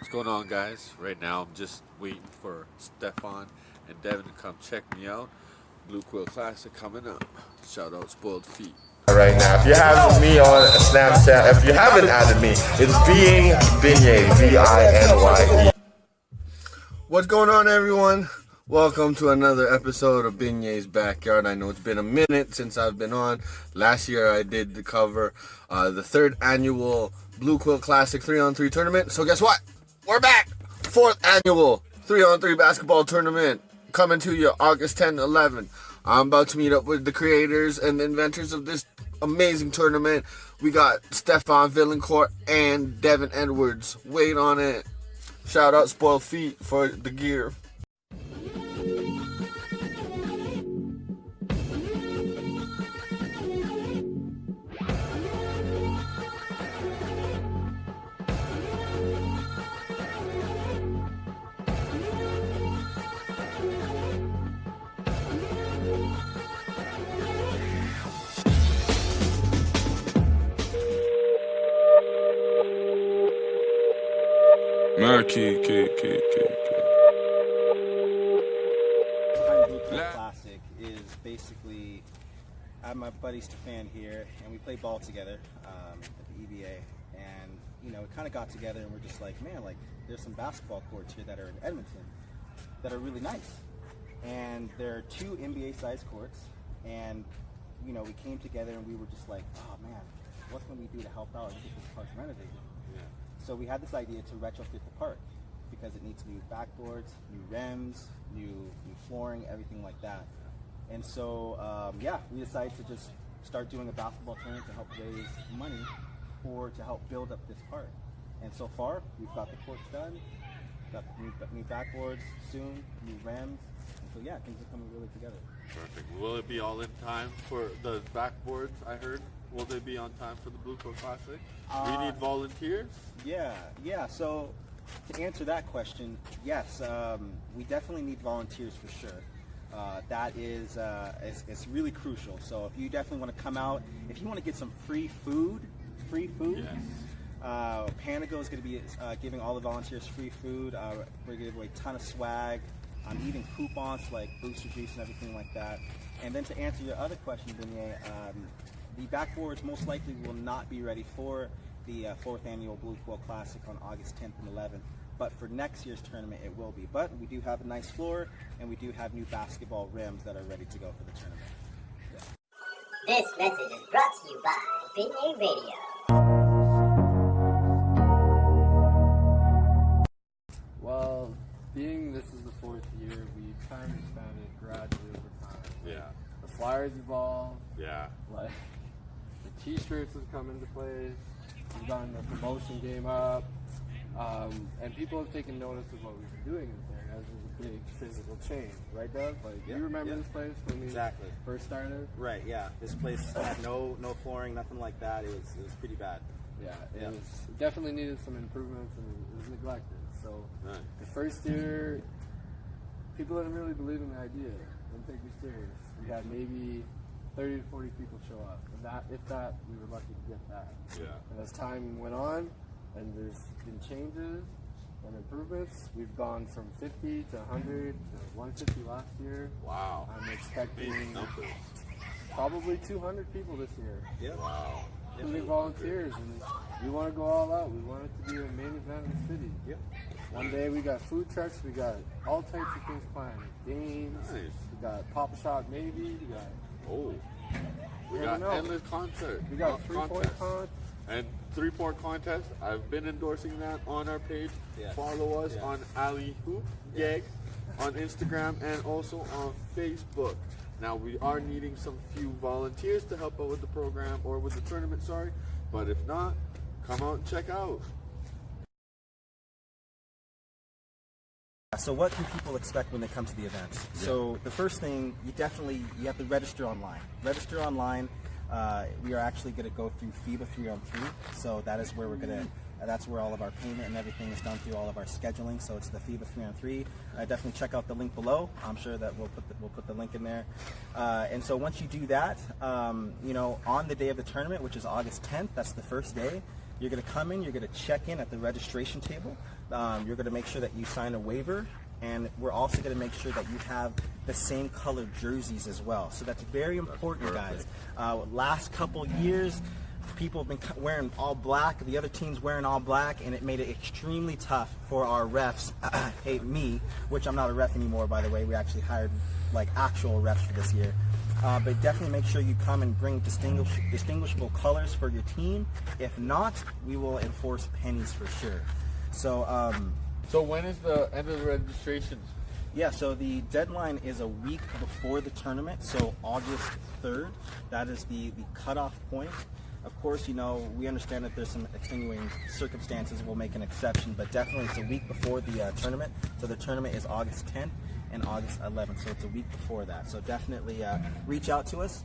What's going on, guys? Right now, I'm just waiting for Stefan and Devin to come check me out. Blue Quill Classic coming up. Shout out Spoiled Feet. Right now, if you have me on Snapchat, if you haven't added me, it's being Binye, B-I-N-Y-E. What's going on, everyone? Welcome to another episode of BinyesBackyard. I know it's been a minute since I've been on. Last year I did the cover, the third annual Blue Quill Classic 3-on-3 tournament. So guess what? We're back! Fourth annual 3-on-3 basketball tournament coming to you August 10 11. I'm about to meet up with the creators and the inventors of this amazing tournament. We got Stefan Villancourt and Devin Edwards. Wait on it. Shout out Spoiled Feet for the gear. Behind Blue Quill Classic is basically, I have my buddy Stefan here, and we play ball together at the EBA, and we kind of got together and we're just like, man, like there's some basketball courts here that are in Edmonton that are really nice, and there are 2 NBA-sized courts, and we came together and we were just like, oh man, what can we do to help out and get this park renovated? So we had this idea to retrofit the park because it needs new backboards, new rims, new flooring, everything like that. And so, we decided to just start doing a basketball tournament to help raise money to help build up this park. And so far, we've got the courts done, got new backboards soon, new rims. And so things are coming really together. Perfect. Will it be all in time for the backboards, I heard? Will they be on time for the Blue Quill Classic? We need volunteers? Yeah. So to answer that question, yes, we definitely need volunteers for sure. That is it's really crucial. So if you definitely want to come out, if you want to get some free food, Yes. Panago is going to be giving all the volunteers free food. We're going to give away a ton of swag. I'm eating coupons like booster juice and everything like that. And then to answer your other question, Binye, the backboards most likely will not be ready for the 4th annual Blue Quill Classic on August 10th and 11th. But for next year's tournament, it will be. But we do have a nice floor, and we do have new basketball rims that are ready to go for the tournament. This message is brought to you by BinyesRadio. Well, being this is the 4th year, we kind of expanded gradually over time. Yeah. The flyers evolved. Yeah. Like the T-shirts have come into place. We've gotten the promotion game up, and people have taken notice of what we've been doing in there. As there's a big physical change, right, Doug? Like, you remember this place when we first started? Right. Yeah. This place had no flooring, nothing like that. It was pretty bad. Yeah. It definitely needed some improvements, and it was neglected. So the first year, people didn't really believe in the idea. Didn't take me serious. We had maybe 30 to 40 people show up. And if that, we were lucky to get that. Yeah. And as time went on, and there's been changes and improvements, we've gone from 50 to 100 to 150 last year. Wow. I'm expecting Big numbers. probably 200 people this year. Yeah. Wow. Including volunteers, and we want to go all out. We want it to be a main event in the city. Yep. One day we got food trucks, we got all types of things planned. Games, Nice. we got Pop Shot maybe, we got We never got know. endless concerts. we got 3-point contest. And 3-point contest. I've been endorsing that on our page. Yeah. Follow us Yeah. on Alley Hoop Gag on Instagram and also on Facebook. Now we are needing some few volunteers to help out with the program or with the tournament, sorry. But if not, come out and check out. So what can people expect when they come to the events? Yeah. So the first thing, you have to register online. Register online. We are actually going to go through FIBA 3-on-3. So that is where that's where all of our payment and everything is done through all of our scheduling. So it's the FIBA 3-on-3. Definitely check out the link below. I'm sure that we'll put the link in there. And so once you do that, on the day of the tournament, which is August 10th, that's the first day. You're going to come in, you're going to check in at the registration table. You're going to make sure that you sign a waiver, and we're also going to make sure that you have the same colored jerseys as well. So that's very important, guys. Last couple years, people have been wearing all black, the other team's wearing all black, and it made it extremely tough for our refs, me, which I'm not a ref anymore, by the way. We actually hired like actual refs for this year. But definitely make sure you come and bring distinguishable colors for your team. If not, we will enforce pennies for sure. So, So when is the end of the registration? yeah, so the deadline is a week before the tournament, so August 3rd. That is the cutoff point. Of course, you know, we understand that there's some extenuating circumstances. We'll make an exception, but definitely it's a week before the tournament. So the tournament is August 10th and August 11th, so it's a week before that. So definitely reach out to us,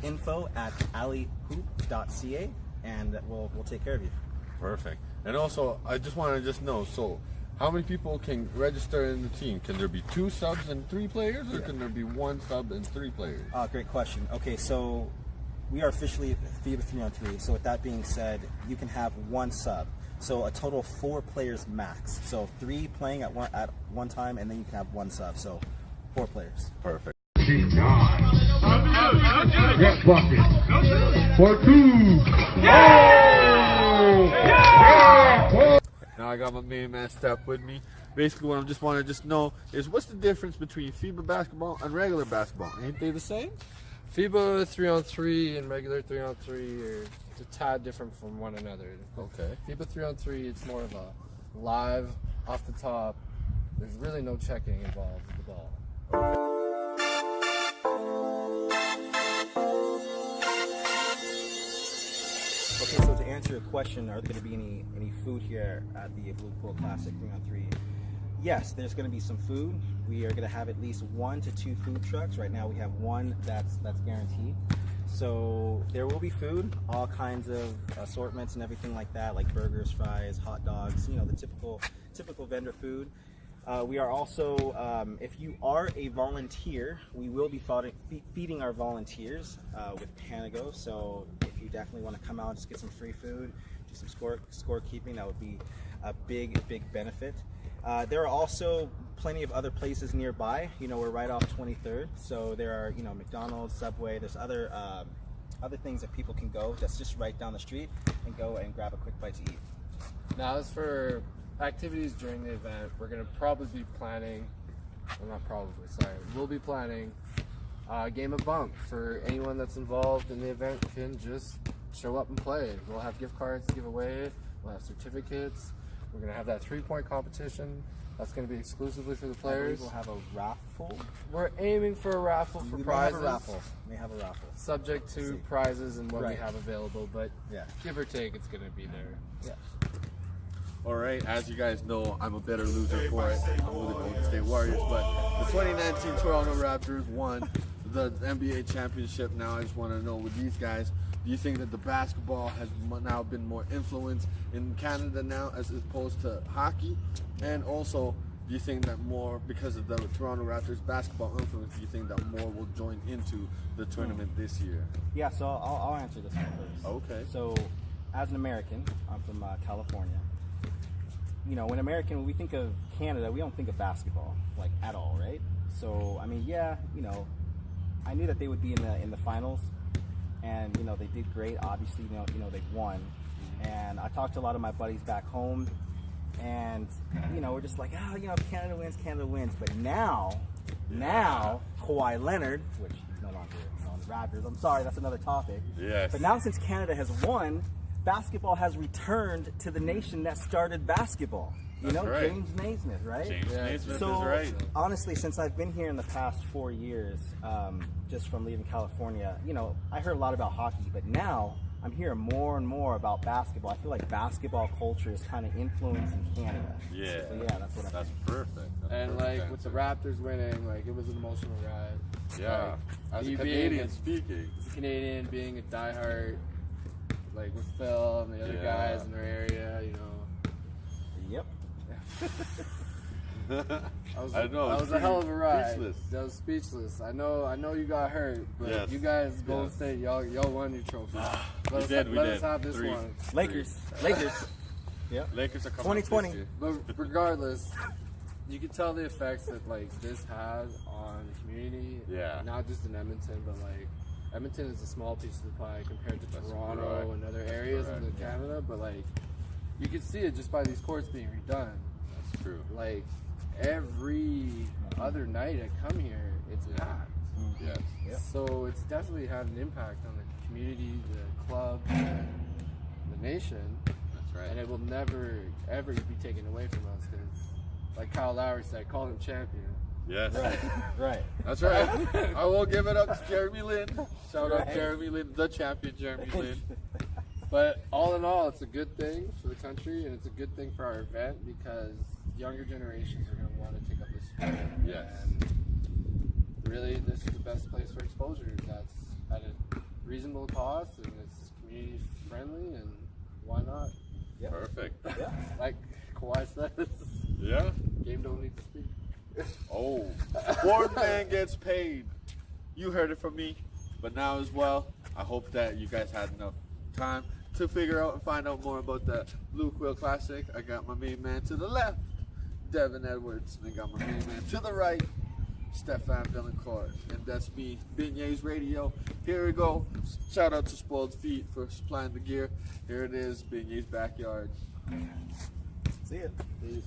info@alleyhoop.ca, and we'll take care of you. Perfect. And also, I just want to know, so how many people can register in the team? Can there be 2 subs and 3 players, or can there be 1 sub and 3 players? Great question. Okay, so we are officially FIBA 3-on-3. So with that being said, you can have 1 sub. So a total of 4 players max. So 3 playing at one time, and then you can have 1 sub. So 4 players. Perfect. Yes, bucket. For 2. Now I got my main man Steph with me. Basically, what I just want to know is, what's the difference between FIBA basketball and regular basketball? Ain't they the same? FIBA 3-on-3 and regular 3-on-3 are a tad different from one another. Okay. FIBA 3-on-3, it's more of a live, off the top. There's really no checking involved with the ball. Okay, so to answer your question, are there going to be any food here at the Blue Quill Classic 3-on-3? Yes, there's going to be some food. We are going to have at least 1 to 2 food trucks. Right now we have 1 that's guaranteed. So there will be food, all kinds of assortments and everything like that, like burgers, fries, hot dogs, you know, the typical vendor food. We are also, if you are a volunteer, we will be feeding our volunteers with Panago. So if you definitely want to come out, just get some free food, do some scorekeeping, that would be a big benefit. There are also plenty of other places nearby. You know, we're right off 23rd, so there are, you know, McDonald's, Subway. There's other things that people can go that's just right down the street and go and grab a quick bite to eat. Now, as for activities during the event, we're going to probably be planning, well, not probably, sorry, we'll be planning a game of bump for anyone that's involved in the event can just show up and play. We'll have gift cards to give away, we'll have certificates, we're going to have that 3-point competition. That's going to be exclusively for the players. We'll have a raffle. We're aiming for a raffle for prizes. May have a raffle. Subject to prizes and what we Right. have available, but Yeah. give or take, it's going to be there. Yeah. All right, as you guys know, I'm a better loser for it. I'm with the Golden State Warriors, but the 2019 Toronto Raptors won the NBA championship. Now I just want to know, with these guys, do you think that the basketball has now been more influenced in Canada now as opposed to hockey? And also, do you think that more, because of the Toronto Raptors basketball influence, do you think that more will join into the tournament this year? Yeah, so I'll answer this one first. Okay. So, as an American, I'm from California. You know, when we think of Canada, we don't think of basketball, like, at all, right? So, I mean, yeah, you know, I knew that they would be in the finals, and, you know, they did great. Obviously, you know, they won. And I talked to a lot of my buddies back home, and, you know, we're just like, oh, you know, Canada wins. But now, Kawhi Leonard, which he's no longer on the Raptors, I'm sorry, that's another topic. Yes. But now since Canada has won, basketball has returned to the nation that started basketball. You know, right. James Naismith, right? James Naismith So, is right. honestly, since I've been here in the past 4 years, just from leaving California, you know, I heard a lot about hockey, but now I'm hearing more and more about basketball. I feel like basketball culture is kind of influencing Canada. Yeah. So, yeah, that's what I That's think. perfect. That's And perfect like with the answer. Raptors winning, like it was an emotional ride. Yeah. Like, As a you Canadian being speaking. a Canadian, being a diehard, like with Phil and the other Yeah. guys in their area, you know. Yep. I know. That was a hell of a ride. Speechless. That was speechless. I know you got hurt, but Yes. you guys, Golden Yes. State, y'all won your trophy. We Let did. us have this 3. one. Lakers. Yep. Lakers are coming up 2020. this year. But regardless, you can tell the effects that like this has on the community. Yeah. Not just in Edmonton, but like Edmonton is a small piece of the pie compared to That's Toronto correct. and other areas Correct. in Canada. But like, you can see it just by these courts being redone. That's true. Like every other night I come here, it's packed. Yes. Yep. So it's definitely had an impact on the community, the club, the nation. That's right. And it will never, ever be taken away from us because, like Kyle Lowry said, call him champion. Yes. Right. That's right. I will give it up to Jeremy Lin. Shout out Right. Jeremy Lin, the champion Jeremy Lin. But all in all, it's a good thing for the country and it's a good thing for our event because younger generations are going to want to take up this sport. Yes. And really, this is the best place for exposure. That's at a reasonable cost and it's community friendly and why not? Yep. Perfect. Yeah. Like Kawhi says, Yeah. game don't need to speak. Oh, board man gets paid. You heard it from me. But now as well, I hope that you guys had enough time to figure out and find out more about the Blue Quill Classic. I got my main man to the left, Devin Edwards, and I got my main man to the right, Stefan Villancourt. And that's me, BinyesRadio. Here we go. Shout out to Spoiled Feet for supplying the gear. Here it is, Binyes Backyard. See ya. Peace.